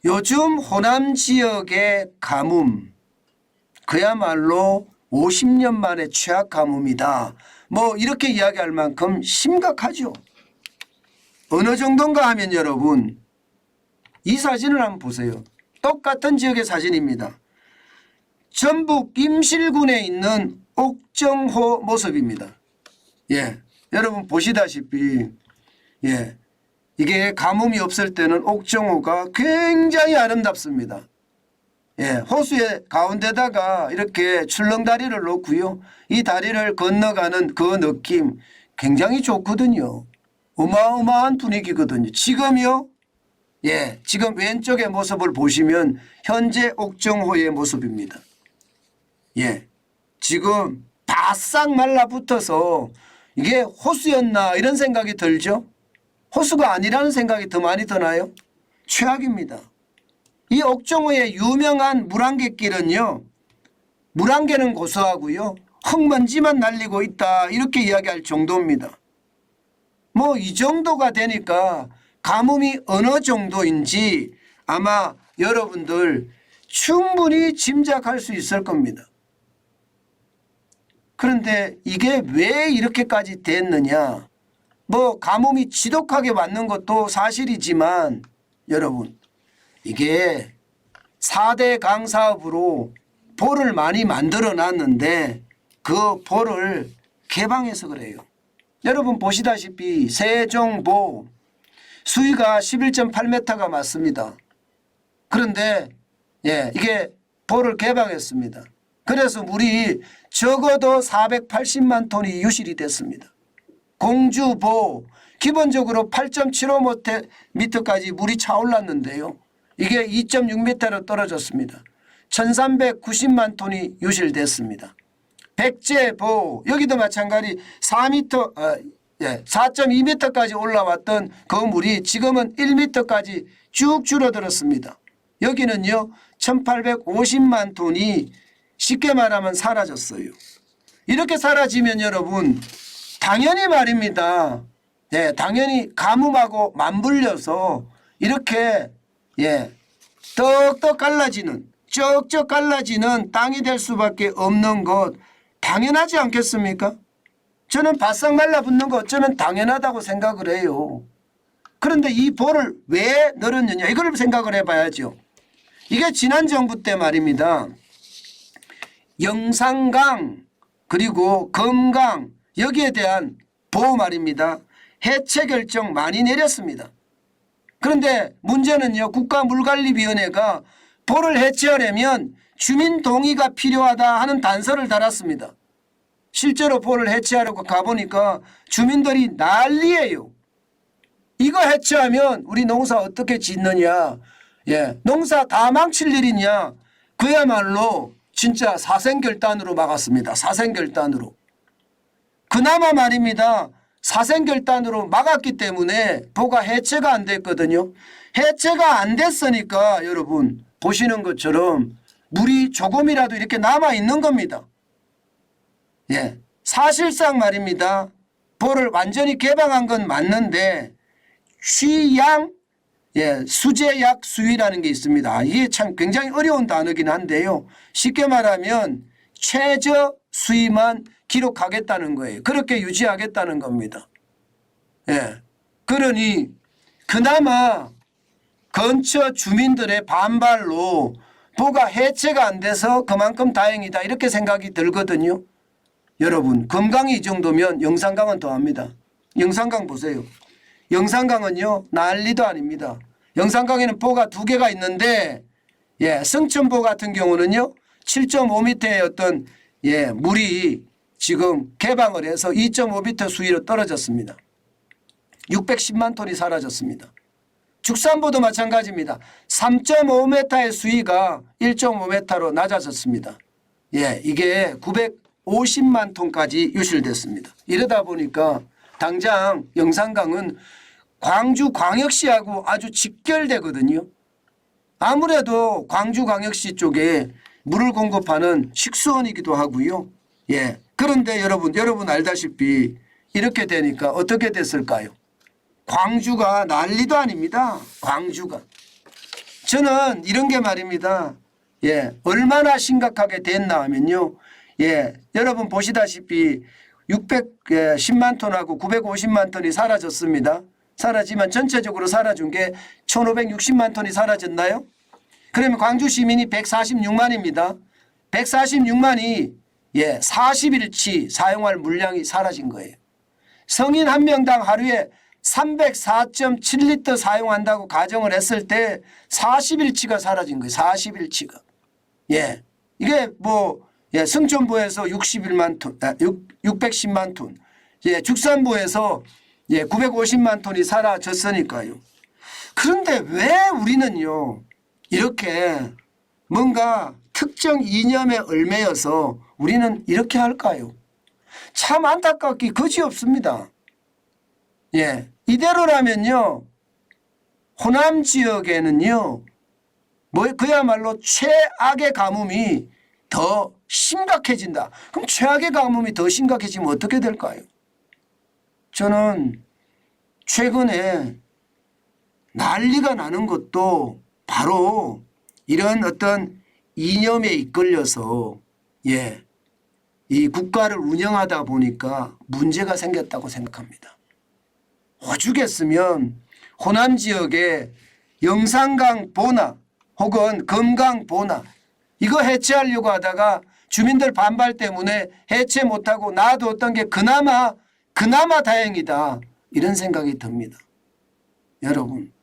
요즘 호남 지역의 가뭄 그야말로 50년 만에 최악 가뭄이다. 뭐 이렇게 이야기할 만큼 심각하죠. 어느 정도인가 하면 여러분 이 사진을 한번 보세요. 똑같은 지역의 사진입니다. 전북 임실군에 있는 옥정호 모습입니다. 예, 여러분 보시다시피 예, 이게 가뭄이 없을 때는 옥정호가 굉장히 아름답습니다. 예, 호수의 가운데다가 이렇게 출렁다리를 놓고요. 이 다리를 건너가는 그 느낌 굉장히 좋거든요. 어마어마한 분위기거든요. 지금요. 예, 지금 왼쪽의 모습을 보시면 현재 옥정호의 모습입니다. 예, 지금 바싹 말라붙어서 이게 호수였나 이런 생각이 들죠. 호수가 아니라는 생각이 더 많이 드나요? 최악입니다. 이 옥정호의 유명한 물안개길은요. 물안개는 고소하고요. 흙먼지만 날리고 있다 이렇게 이야기할 정도입니다. 뭐 이 정도가 되니까 가뭄이 어느 정도인지 아마 여러분들 충분히 짐작할 수 있을 겁니다. 그런데 이게 왜 이렇게까지 됐느냐. 뭐 가뭄이 지독하게 왔는 것도 사실이지만 여러분 이게 4대 강사업으로 볼을 많이 만들어 놨는데 그 볼을 개방해서 그래요. 여러분 보시다시피 세종보 수위가 11.8m가 맞습니다. 그런데 예, 이게 볼을 개방했습니다. 그래서 물이 적어도 480만 톤이 유실이 됐습니다. 공주보 기본적으로 8.75m까지 물이 차올랐는데요. 이게 2.6m로 떨어졌습니다. 1390만 톤이 유실됐습니다. 백제보 여기도 마찬가지 4.2m까지 올라왔던 그 물이 지금은 1m까지 쭉 줄어들었습니다. 여기는요 1850만 톤이 쉽게 말하면 사라졌어요. 이렇게 사라지면 여러분 당연히 말입니다. 예, 당연히 가뭄하고 맞물려서 이렇게 예, 떡떡 갈라지는 쩍쩍 갈라지는 땅이 될 수밖에 없는 것 당연하지 않겠습니까? 저는 바싹 말라붙는 거 어쩌면 당연하다고 생각을 해요. 그런데 이 볼을 왜 늘었느냐 이걸 생각을 해봐야죠. 이게 지난 정부 때 말입니다. 영산강 그리고 검강 여기에 대한 보호 말입니다. 해체 결정 많이 내렸습니다. 그런데 문제는요. 국가물관리위원회가 볼을 해체하려면 주민 동의가 필요하다 하는 단서를 달았습니다. 실제로 볼을 해체하려고 가보니까 주민들이 난리예요. 이거 해체하면 우리 농사 어떻게 짓느냐. 예, 농사 다 망칠 일이냐. 그야말로 진짜 사생결단으로 막았습니다. 사생결단으로. 그나마 말입니다. 사생결단으로 막았기 때문에 보가 해체가 안 됐거든요. 해체가 안 됐으니까 여러분 보시는 것처럼 물이 조금이라도 이렇게 남아있는 겁니다. 예, 사실상 말입니다. 볼을 완전히 개방한 건 맞는데 취양 예, 수재약 수위라는 게 있습니다. 이게 참 굉장히 어려운 단어긴 한데요. 쉽게 말하면 최저 수위만 기록하겠다는 거예요. 그렇게 유지하겠다는 겁니다. 예, 그러니 그나마 근처 주민들의 반발로 보가 해체가 안 돼서 그만큼 다행이다 이렇게 생각이 들거든요. 여러분 금강이 이 정도면 영산강은 더합니다. 영산강 보세요. 영산강은요 난리도 아닙니다. 영산강에는 보가 2개가 있는데 예, 성천보 같은 경우는요 7.5m의 어떤 예, 물이 지금 개방을 해서 2.5m 수위로 떨어졌습니다. 610만 톤이 사라졌습니다. 죽산보도 마찬가지입니다. 3.5m의 수위가 1.5m로 낮아졌습니다. 예, 이게 950만 톤까지 유실됐습니다. 이러다 보니까 당장 영산강은 광주광역시하고 아주 직결되거든요. 아무래도 광주광역시 쪽에 물을 공급하는 식수원이기도 하고요. 예, 그런데 여러분 알다시피 이렇게 되니까 어떻게 됐을까요? 광주가 난리도 아닙니다. 광주가. 저는 이런 게 말입니다. 예, 얼마나 심각하게 됐나 하면요. 예, 여러분 보시다시피 610만 톤하고 950만 톤이 사라졌습니다. 사라지면 전체적으로 사라진 게 1560만 톤이 사라졌나요? 그러면 광주 시민이 146만입니다. 146만이 예, 40일치 사용할 물량이 사라진 거예요. 성인 한 명당 하루에 304.7리터 사용한다고 가정을 했을 때 40일치가 사라진 거예요. 40일치가. 예. 이게 뭐 예, 승천부에서 61만 톤, 610만 톤. 예, 축산부에서 예, 950만 톤이 사라졌으니까요. 그런데 왜 우리는요, 이렇게 뭔가 특정 이념에 얽매여서 우리는 이렇게 할까요? 참 안타깝기 그지없습니다. 예, 이대로라면요, 호남 지역에는요, 뭐 그야말로 최악의 가뭄이 더 심각해진다. 그럼 최악의 가뭄이 더 심각해지면 어떻게 될까요? 저는 최근에 난리가 나는 것도 바로 이런 어떤 이념에 이끌려서 예, 이 국가를 운영하다 보니까 문제가 생겼다고 생각합니다. 오죽했으면 호남 지역에 영산강 보나 혹은 금강 보나 이거 해체하려고 하다가 주민들 반발 때문에 해체 못하고 놔두었던 게 그나마 다행이다. 이런 생각이 듭니다. 여러분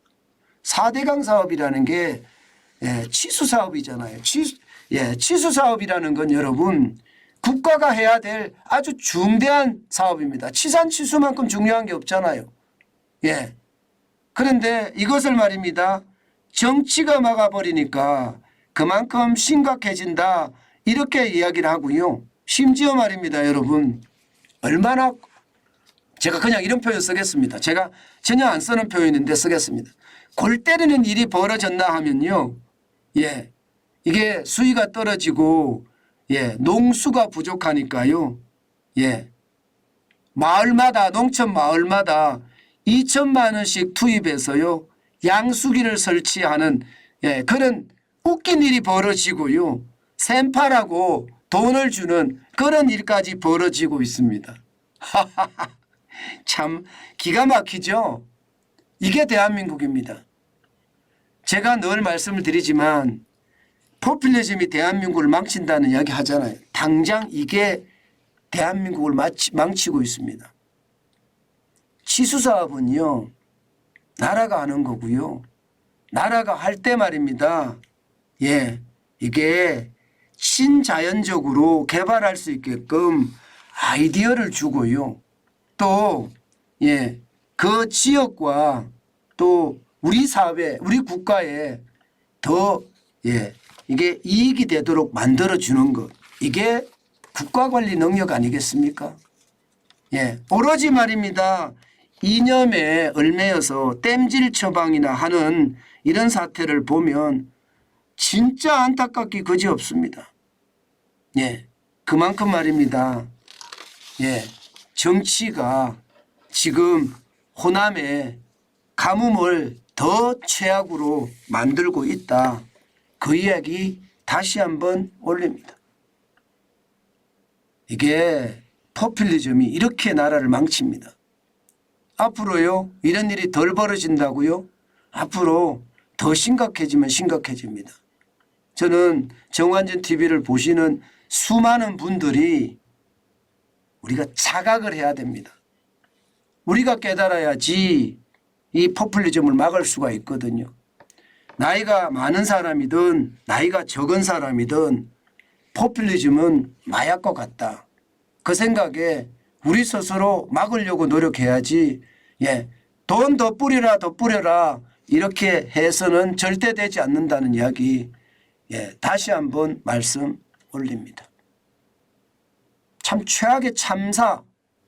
4대강 사업이라는 게 치수 사업이잖아요. 치수 사업이라는 건 여러분 국가가 해야 될 아주 중대한 사업입니다. 치산 치수만큼 중요한 게 없잖아요. 예. 그런데 이것을 말입니다. 정치가 막아버리니까 그만큼 심각해진다. 이렇게 이야기를 하고요. 심지어 말입니다. 여러분 얼마나 제가 그냥 이런 표현 쓰겠습니다. 제가 전혀 안 쓰는 표현인데 쓰겠습니다. 골 때리는 일이 벌어졌나 하면요. 예. 이게 수위가 떨어지고 예. 농수가 부족하니까요. 예. 마을마다 농촌 마을마다 2천만 원씩 투입해서요. 양수기를 설치하는 예. 그런 웃긴 일이 벌어지고요. 샘파라고 돈을 주는 그런 일까지 벌어지고 있습니다. 참 기가 막히죠. 이게 대한민국입니다. 제가 늘 말씀을 드리지만 포퓰리즘이 대한민국을 망친다는 이야기 하잖아요. 당장 이게 대한민국을 망치고 있습니다. 치수사업은요. 나라가 하는 거고요. 나라가 할 때 말입니다. 예, 이게 친자연적으로 개발할 수 있게끔 아이디어를 주고요. 또 예, 그 지역과 또 우리 사회, 우리 국가에 더 예, 이게 이익이 되도록 만들어주는 것. 이게 국가관리 능력 아니겠습니까? 예, 오로지 말입니다. 이념에 얽매여서 땜질 처방이나 하는 이런 사태를 보면 진짜 안타깝기 그지없습니다. 예, 그만큼 말입니다. 예, 정치가 지금 호남의 가뭄을 더 최악으로 만들고 있다. 그 이야기 다시 한번 올립니다. 이게 포퓰리즘이 이렇게 나라를 망칩니다. 앞으로요 이런 일이 덜 벌어진다고요? 앞으로 더 심각해지면 심각해집니다. 저는 정관전 TV를 보시는 수많은 분들이 우리가 자각을 해야 됩니다. 우리가 깨달아야지 이 포퓰리즘을 막을 수가 있거든요. 나이가 많은 사람이든 나이가 적은 사람이든 포퓰리즘은 마약과 같다. 그 생각에 우리 스스로 막으려고 노력해야지 예, 돈 더 뿌려라 더 뿌려라 이렇게 해서는 절대 되지 않는다는 이야기 예, 다시 한번 말씀 올립니다. 참 최악의 참사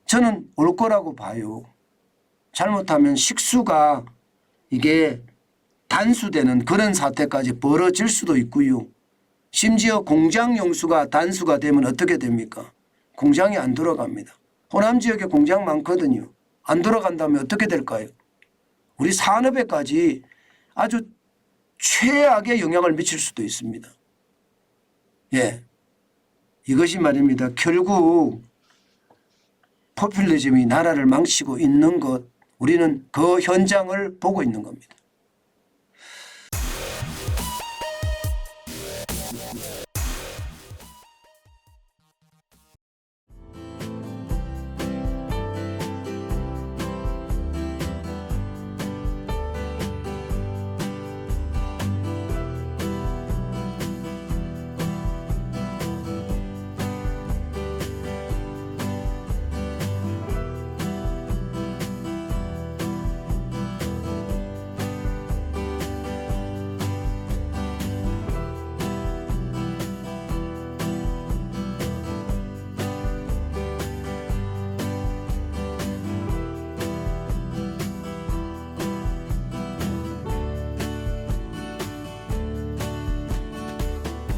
저는 올 거라고 봐요. 잘못하면 식수가 이게 단수되는 그런 사태까지 벌어질 수도 있고요. 심지어 공장 용수가 단수가 되면 어떻게 됩니까? 공장이 안 돌아갑니다. 호남 지역에 공장 많거든요. 안 돌아간다면 어떻게 될까요? 우리 산업에까지 아주 최악의 영향을 미칠 수도 있습니다. 예. 이것이 말입니다. 결국 포퓰리즘이 나라를 망치고 있는 것, 우리는 그 현장을 보고 있는 겁니다.